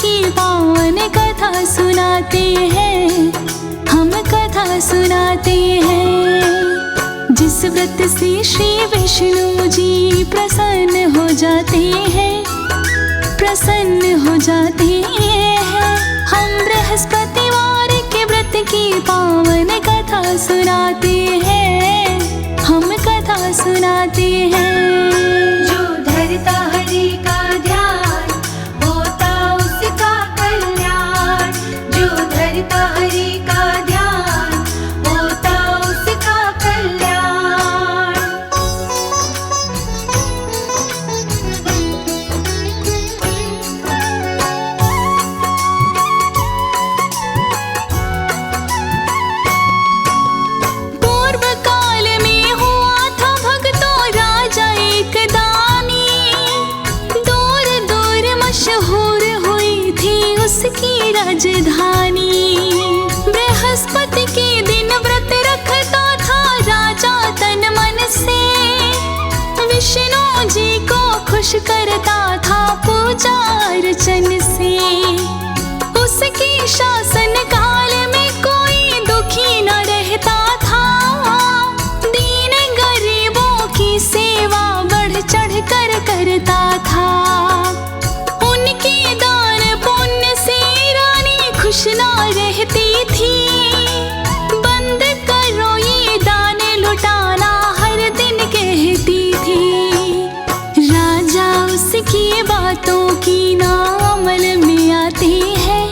की पावन कथा सुनाते हैं, हम कथा सुनाते हैं। जिस व्रत से श्री विष्णु जी प्रसन्न हो जाते हैं, प्रसन्न हो जाते हैं। हम बृहस्पतिवार के व्रत की पावन कथा सुनाते हैं, हम कथा सुनाते हैं। जो धरता हरि का ध्यान होता उसका कल्याण, जो धरता हरि का ध्यान होता उसका कल्याण। पूर्व काल में हुआ था भक्तों राजा एक दानी, दूर दूर मशहूर हुई थी उसकी राजधानी। बृहस्पति के दिन व्रत रखता था राजा तन मन से, विष्णु जी को खुश करता था पूजा अर्चन से। उसके शासन काल में कोई दुखी न रहता था, दीन गरीबों की सेवा बढ़ चढ़ कर करता था। उनके दान पुण्य से रानी खुश ना रहती थी, बंद करो ये दान लुटाना हर दिन कहती थी। राजा उसकी बातों की ना अमल में आते हैं।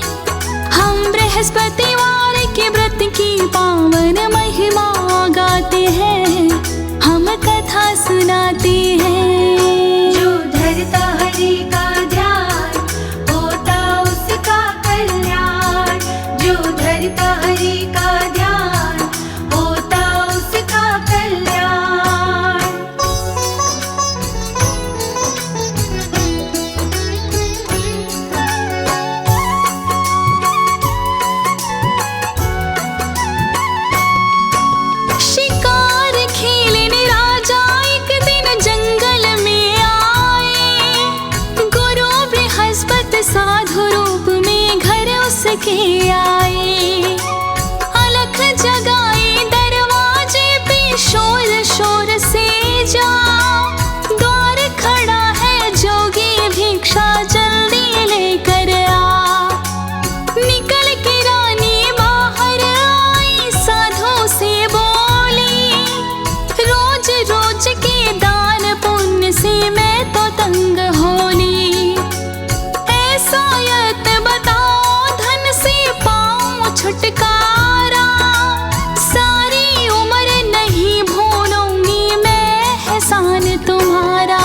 हम बृहस्पतिवार के व्रत की पावन महिमा गाते हैं, हम कथा सुनाते हैं। जो धरता हरि का ध्यान होता उसका कल्याण, जो धरता हरि का ध्यान होता उसका कल्याण। शिकार खेलने राजा एक दिन जंगल में आए, गुरु बृहस्पति साधु रूप में घर उसके आए। अलख जगाए दरवाजे पे शोर शोर से जा, द्वार खड़ा है जोगी भिक्षा जल्दी लेकर आ। निकल के रानी बाहर आई साधु से बोली, रोज रोज के दान पुण्य से मैं तो तंग होली। ऐसा यत बताओ धन से पाऊं छुटकारा, सारी उम्र नहीं भूलूंगी मैं एहसान तुम्हारा।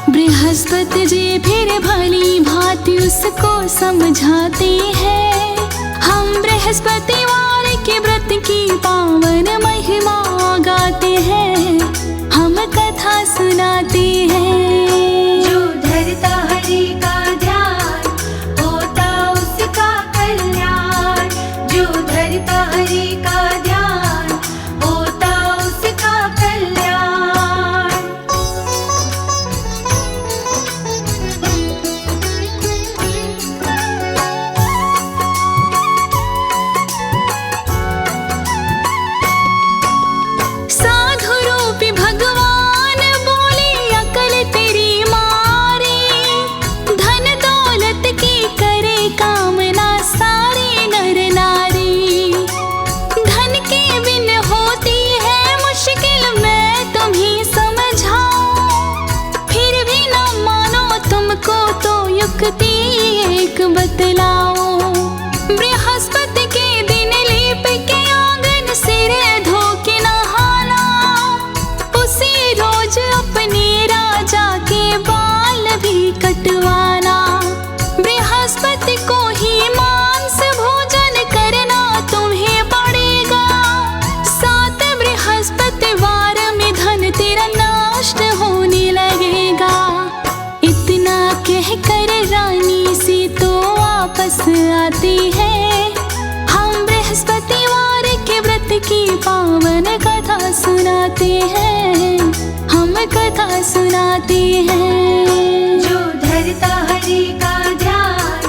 बृहस्पति जी फिर भली भांति उसको समझाते हैं। हम बृहस्पतिवार के व्रत की पावन महिमा गाते हैं, हम कथा सुनाते हैं। जो धरता हरि का ध्यान होता उसका कल्याण, जो धरता हरि का ध्यान होता उसका कल्याण। साधु रूपी भगवान बोले अकल तेरी मारे, धन दौलत की करे कामना सारे नर नारी। धन के बिन होती है मुश्किल मैं तुम्हें समझाऊं, फिर भी न मानो तुमको तो युक्ति एक बतलाऊं। बृहस्पति के दिन लीप के आंगन सिर धो के नहाना, उसी रोज अपने राजा के बाल भी कटवाना। बृहस्पति को ही मांस भोजन करना तुम्हें पड़ेगा, 7 बृहस्पतिवार में धन तेरा नष्ट होने लगेगा। इतना कहकर रानी से तो वापस आती है। हम बृहस्पतिवार के व्रत की पावन कथा सुनाते हैं, हम कथा सुनाते हैं। जो धरता हरि का ध्यान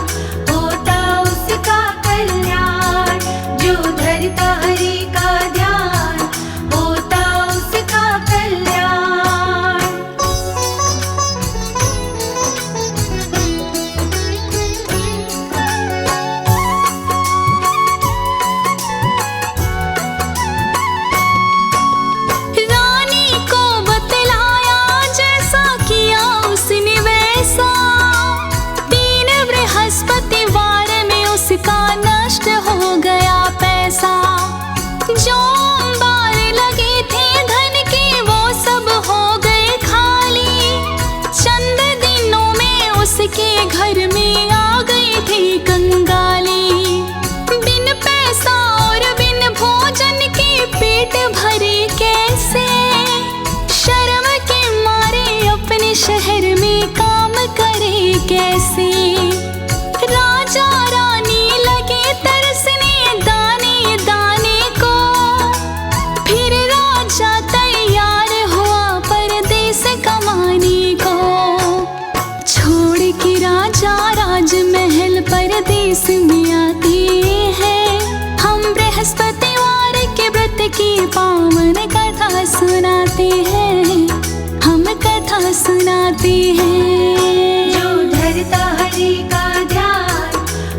सुनाते हैं। जो धरता हरि का ध्यान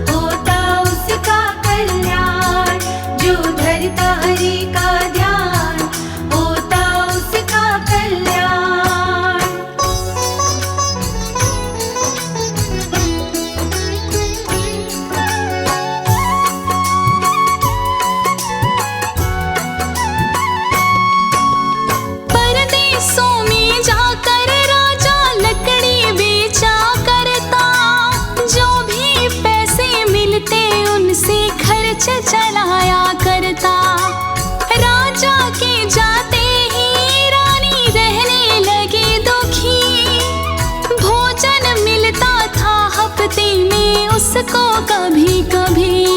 होता उसका कल्याण। जो धरता हरि का ध्यान होता उसका कल्याण। परदेसों में जाकर राजा लकड़ी बेचा करता। जो भी पैसे मिलते उनसे खर्च चलाया करता। राजा के जाते ही रानी रहने लगी दुखी। भोजन मिलता था हफ्ते में उसको कभी कभी।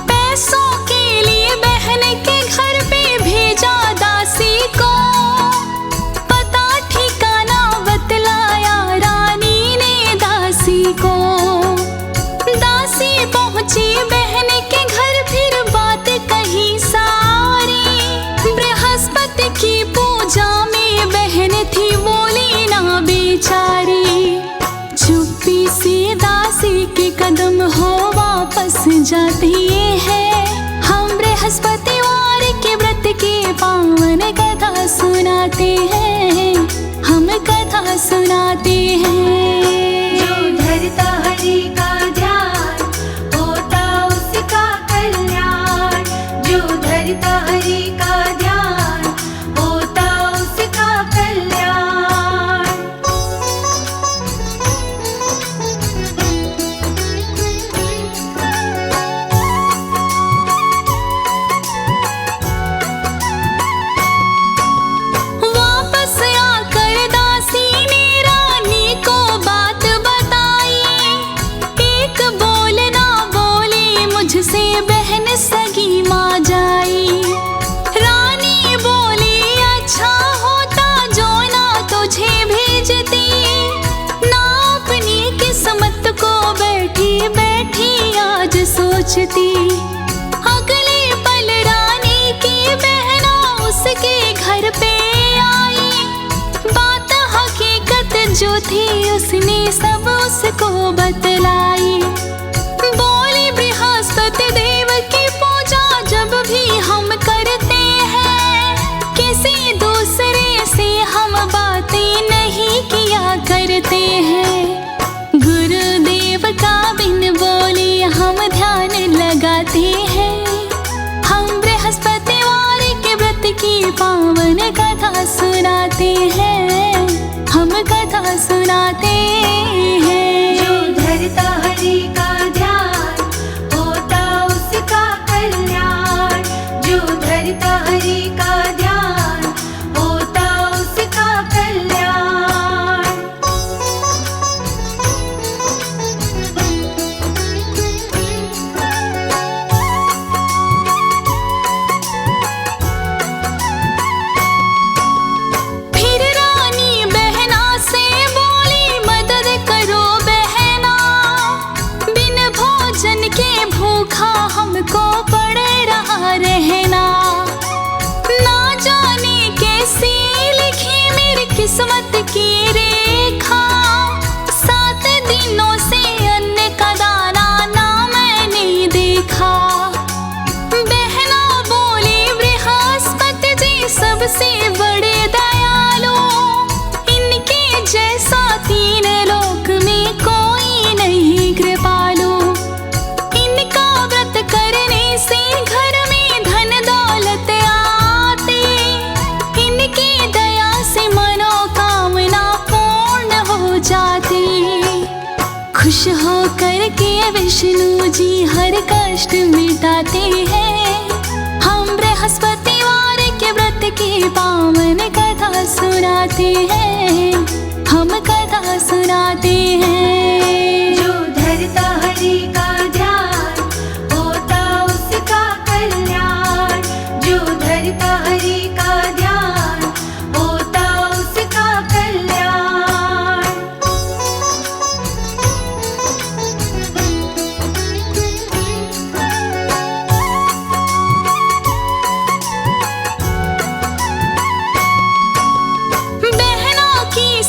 पैसों के लिए बहन के घर पे भेजा दासी को। पता ठिकाना बतलाया रानी ने दासी को। दासी पहुंची बहन के घर फिर बात कही सारी। बृहस्पति की पूजा में बहन थी बोली ना बेचारी। चुप्पी से दासी के कदम हो वापस जाते हैं। हम बृहस्पतिवार के व्रत के पावन कथा सुनाते हैं। हम कथा सुनाते हैं। जो धरता हरि का ध्यान होता उसका कल्याण। जो धरता हरि का ध्यान होता उसका कल्याण। वापस आकर दासी ने रानी को बात बताई। एक बोल ना बोली मुझसे बहन सगी माँ जाई। रानी बोली अच्छा होता जो ना तुझे भेजती। ना अपनी किस्मत को बैठी बैठी आज सोचती। अगले पल रानी की बहना उसके घर पे आई। बात हकीकत जो थी उसने सब उसको बतलाई। बोली बृहस्पति देव की पूजा जब भी हम करते हैं। किसी दूसरे से हम बातें नहीं किया करते हैं। गुरुदेव का बिन बोले हम ध्यान लगाते हैं। हम बृहस्पतिवार के व्रत की पावन कथा सुनाते हैं। हम कथा सुनाते हैं। जो धरता हरि का ध्यान होता उसका कल्याण। जो धरता हरि का ध्यान होता उसका कल्याण। फिर रानी बहना से बोली मदद करो बहना। बिन भोजन के भूखा हमको पड़ रहा रहना। ना जाने कैसी लिखी मेरी किस्मत की रेखा। 7 दिनों से अन्न का दाना ना मैंने देखा। बहना बोली बृहस्पति जी सबसे बड़े दयालु। इनके जैसा 3 लोक में कोई नहीं कृपालु। इनका व्रत करने से घर में धन दौलत आते। इनकी दया से मनोकामना पूर्ण हो जाती। खुश होकर के विष्णु जी हर कष्ट मिटाते हैं। हम बृहस्पतिवार के व्रत की पावन कथा सुनाते हैं। हम कथा सुनाते हैं। जो धरता हरि का ध्यान होता उसका कल्याण। जो धरता हरि का ध्यान होता उसका कल्याण। बहनों की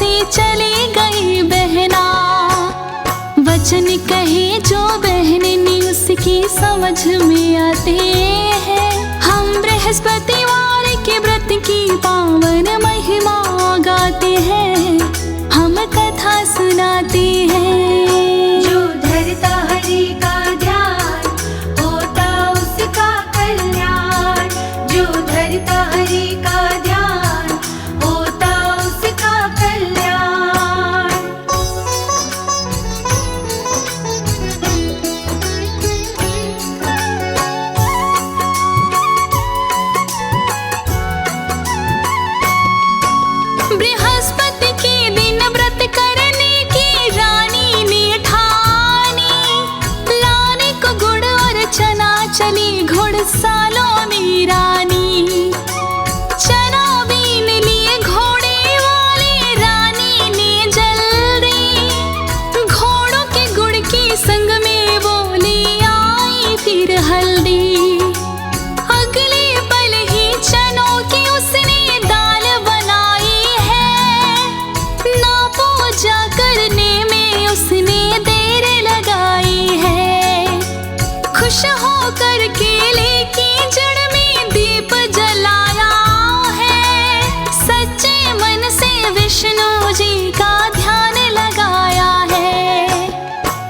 से चली गई बहना। वचन कहे जो बहने उसकी समझ में आते हैं। हम बृहस्पतिवार के व्रत की पावन महिमा गाते हैं, हम कथा सुनाते हैं। जो धरता हरि का ध्यान होता उसका कल्याण। जो धरता हरि का ध्यान होता उसका कल्याण। बृहस्पति के दिन व्रत करने की रानी ने ठानी। लाने को गुड़ और चना चली घुड़सालों में रानी। चना बीन लिए घोड़े वाले रानी ने जल्दी। घोड़ों के गुड़ के संग में बोली आई फिर हल्दी। अगले पल ही चनों की उसने दाल बनाई है। ना पूजा करने में उसने देर लगाई है। खुश होकर केले की जड़ में दीप जलाया है। सच्चे मन से विष्णु जी का ध्यान लगाया है।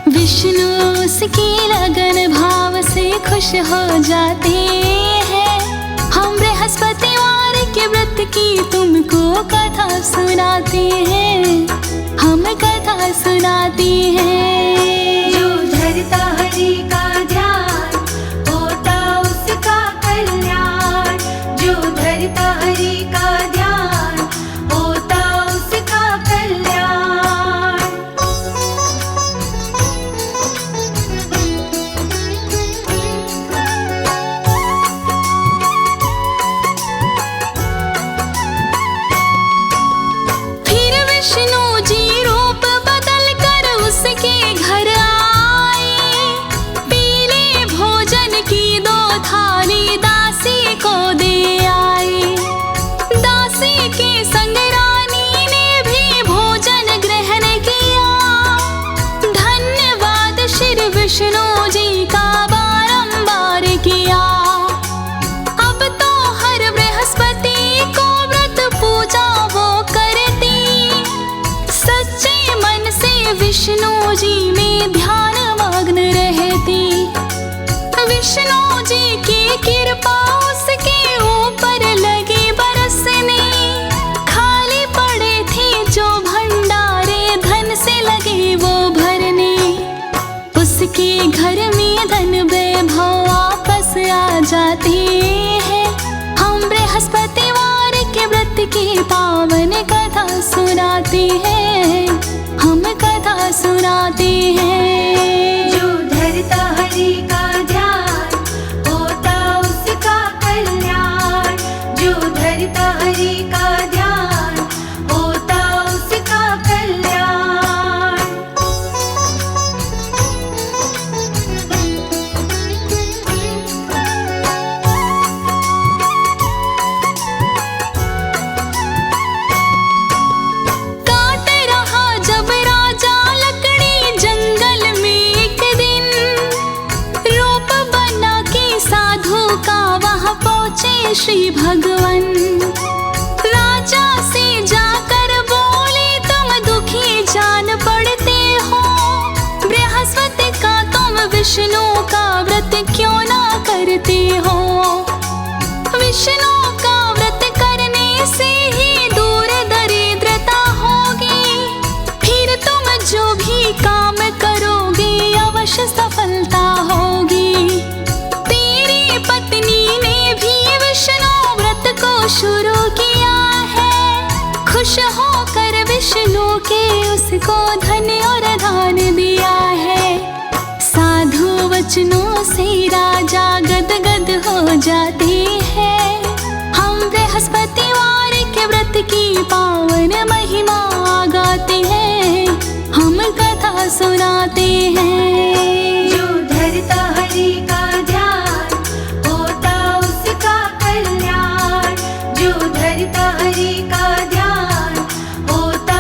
विष्णु उसकी लगन भाव से खुश हो जाते हैं। हम बृहस्पतिवार के व्रत की तुमको कथा सुनाते हैं, हम कथा सुनाते हैं। जो धरता हरि का ध्यान होता उसका कल्याण। जो धरता हरि का ध्यान होता उसका कल्याण। फिर विष्णु जी रूप बदल कर उसके घर आए। पीले भोजन की 2 थाली दासी को दे आए। दासी के संग रानी ने भी भोजन ग्रहण किया। धन्यवाद श्री विष्णु जी का बारंबार किया। अब तो हर बृहस्पति को व्रत पूजा वो करती। सच्चे मन से विष्णु जी में ध्यान मग्न रहती। विष्णु जी की कृपा उसके ऊपर लगी बरसने। खाली पड़े थे जो भंडारे धन से लगे वो भरने। उसके घर में धन वैभव वापस आ जाते हैं। हम बृहस्पतिवार के व्रत की पावन कथा सुनाते हैं, हम कथा सुनाते हैं। जो धरता हरि का ध्यान होता उसका कल्याण। जो धरता हरि का ध्यान होता उसका कल्याण। काट रहा जब राजा लकड़ी जंगल में एक दिन। रूप बना के साधु का वहां पहुंचे श्री भगवान। राजा से जाकर बोले तुम दुखी जान पड़ते हो। बृहस्पति का तुम विष्णु का व्रत क्यों ना करते हो। विष्णु का व्रत करने से ही दूर दरिद्रता होगी। फिर तुम जो भी काम करोगे अवश्य सफलता होगी। तेरी पत्नी ने भी विष्णु व्रत को शुरू किया है। खुश होकर विष्णु के उसको धन और दान दिया है। साधु वचनों से राजा गदगद हो जाते हैं। हम बृहस्पतिवार के व्रत की पावन महिमा गाते हैं, हम कथा सुनाते हैं। जो धरता हरि का ध्यान होता उसका कल्याण। जो धरता हरि का ध्यान होता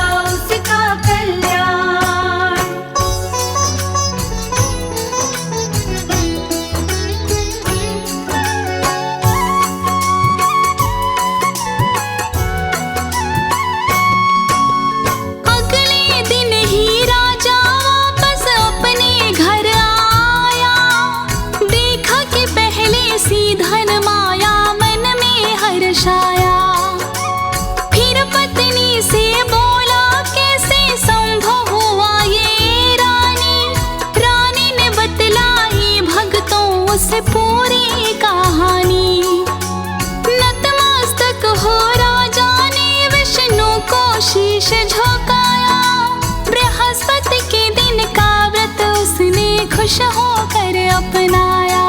वश होकर अपनाया।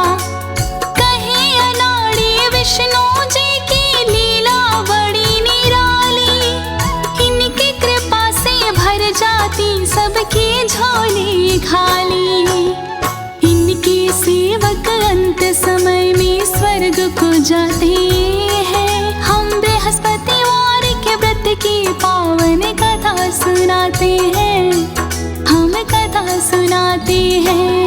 कहीं अनाड़ी विष्णु जी की लीला बड़ी निराली, इनकी कृपा से भर जाती सबकी झोली खाली। इनके सेवक अंत समय में स्वर्ग को जाते हैं। हम बृहस्पतिवार के व्रत की पावन कथा सुनाते हैं, हम कथा सुनाते हैं।